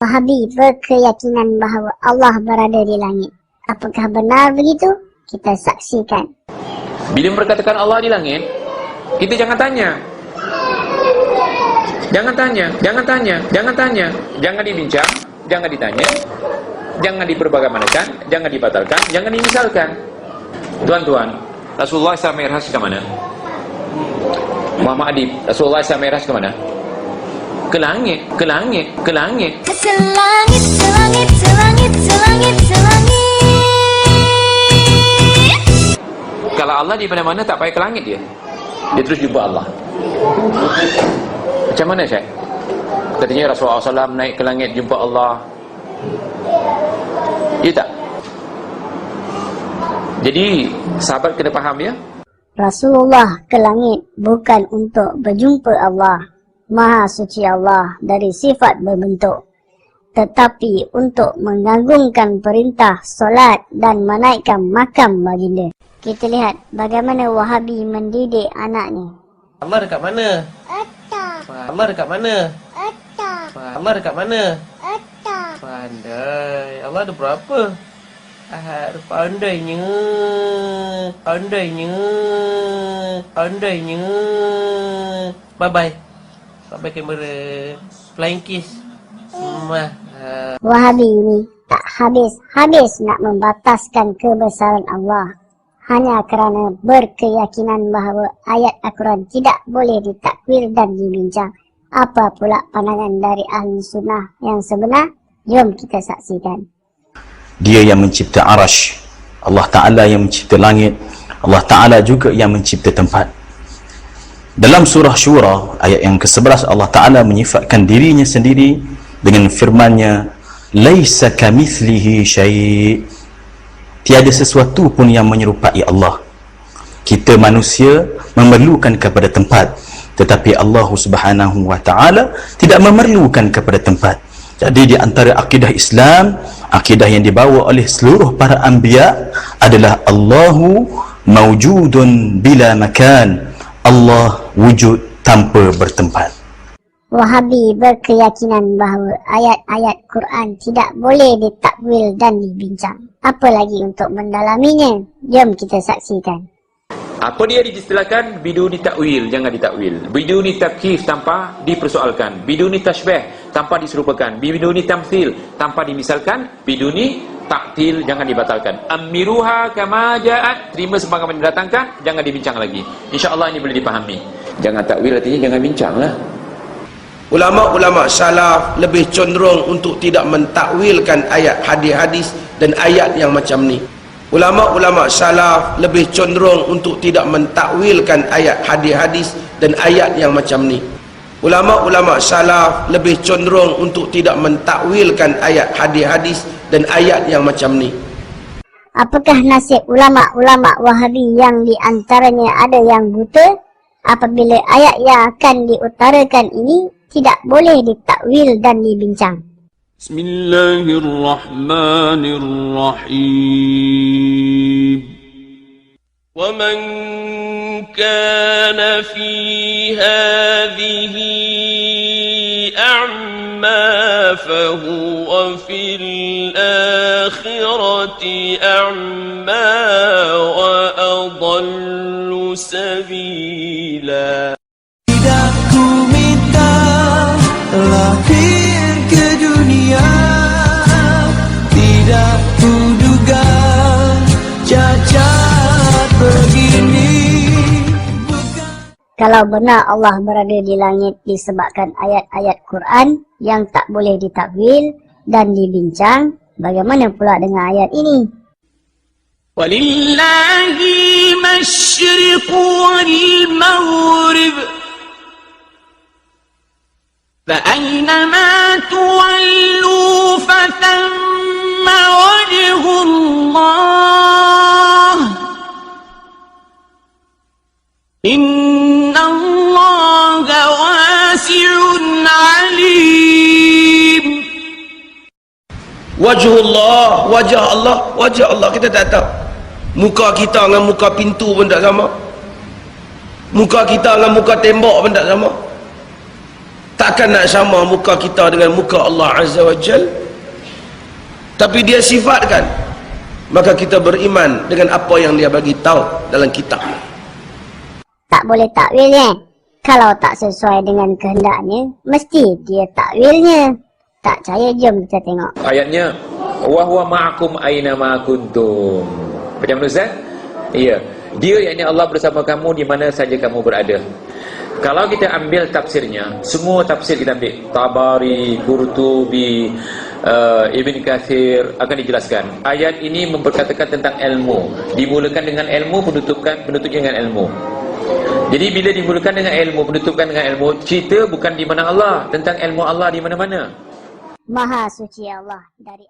Wahabi berkeyakinan bahawa Allah berada di langit. Apakah benar begitu? Kita saksikan. Bila berkatakan Allah di langit, kita jangan tanya. Jangan tanya, jangan tanya, jangan tanya. Jangan dibincang, jangan ditanya, jangan diperbagaimanakan, jangan dibatalkan, jangan dimisalkan. Tuan-tuan, Rasulullah SAW Mi'raj ke mana? Muhammad Adib, Rasulullah SAW Mi'raj ke mana? Ke langit, ke langit, ke langit. Selangit, selangit, selangit, selangit, selangit. Kalau Allah di mana-mana tak payah ke langit dia. Dia terus jumpa Allah. Macam mana Syekh? Katanya Rasulullah SAW naik ke langit jumpa Allah. Ya tak? Jadi sahabat kena faham ya. Rasulullah ke langit bukan untuk berjumpa Allah, Maha suci Allah dari sifat berbentuk, tetapi untuk mengagungkan perintah solat dan menaikkan makam baginda. Kita lihat bagaimana Wahabi mendidik anaknya. Allah dekat mana? Atas. Allah dekat mana? Atas. Allah dekat mana? Atas. Pandai. Allah ada berapa? Ahad, pandainya. Pandainya. Pandainya. Bye-bye. Sampai kamera. Flying kiss. Wahabi ini tak habis-habis nak membataskan kebesaran Allah hanya kerana berkeyakinan bahawa ayat Al-Quran tidak boleh ditakwil dan dibincang. Apa pula pandangan dari ahli sunnah yang sebenar? Jom kita saksikan. Dia yang mencipta arash, Allah Ta'ala yang mencipta langit, Allah Ta'ala juga yang mencipta tempat. Dalam surah Syura ayat yang ke-11, Allah Ta'ala menyifatkan dirinya sendiri dengan firman-Nya, laisa kamithlihi syai'. Tiada sesuatu pun yang menyerupai Allah. Kita manusia memerlukan kepada tempat, tetapi Allah Subhanahu wa Ta'ala tidak memerlukan kepada tempat. Jadi di antara akidah Islam, akidah yang dibawa oleh seluruh para anbiya adalah Allahu mawjudun bila makan. Allah wujud tanpa bertempat. Wahabi berkeyakinan bahawa ayat-ayat Quran tidak boleh ditakwil dan dibincang. Apa lagi untuk mendalaminya? Jom kita saksikan. Apa dia diistilahkan? Biduni takwil, jangan ditakwil. Biduni takyif, tanpa dipersoalkan. Biduni tashbih, tanpa diserupakan. Biduni tamthil, tanpa dimisalkan. Biduni taktil, jangan dibatalkan. Amiruha kama ja'at, terima sebagaimana didatangkan, jangan dibincang lagi. InsyaAllah ini boleh dipahami. Jangan takwil artinya jangan bincanglah. Ulama-ulama salaf lebih cenderung untuk tidak mentakwilkan ayat hadis-hadis dan ayat yang macam ni. Ulama-ulama salaf lebih cenderung untuk tidak mentakwilkan ayat hadis-hadis dan ayat yang macam ni. Ulama-ulama salaf lebih cenderung untuk tidak mentakwilkan ayat hadis-hadis dan ayat yang macam ni. Apakah nasib ulama-ulama Wahabi yang diantaranya ada yang buta apabila ayat yang akan diutarakan ini tidak boleh ditakwil dan dibincang? Bismillahirrahmanirrahim. Wa man kana fi hadhihi a'ma fahuwa fil akhirati a'ma wa adallu sabila. Tidak ku minta lahir ke dunia, tidak ku duga cacat begini. Kalau benar Allah berada di langit disebabkan ayat-ayat Quran yang tak boleh ditakwil dan dibincang, bagaimana pula dengan ayat ini? Walillahi masyriq wal maghrib. فأينما تولوا فثم وجه الله إن الله واسع عليم. Wajhullah, wajah Allah kita tak tahu. Muka kita dengan muka pintu pun tak sama. Muka kita dengan muka tembok pun tak sama. Takkan nak sama muka kita dengan muka Allah Azza wa Jal, tapi dia sifatkan, maka kita beriman dengan apa yang dia bagi tahu dalam kitab. Tak boleh takwilnya. Kalau tak sesuai dengan kehendaknya, mesti dia takwilnya. Tak percaya, jom kita tengok. Ayatnya, wa huwa ma'akum aina ma kuntum. Macam mana Ustaz? Ya. Dia yakni Allah bersama kamu di mana saja kamu berada. Kalau kita ambil tafsirnya, semua tafsir kita ambil, Tabari, Qurtubi, Ibn Kathir akan dijelaskan. Ayat ini memperkatakan tentang ilmu. Dimulakan dengan ilmu, penutupnya dengan ilmu. Jadi bila dimulakan dengan ilmu, penutupkan dengan ilmu, cerita bukan di mana Allah, tentang ilmu Allah di mana-mana. Maha suci Allah dari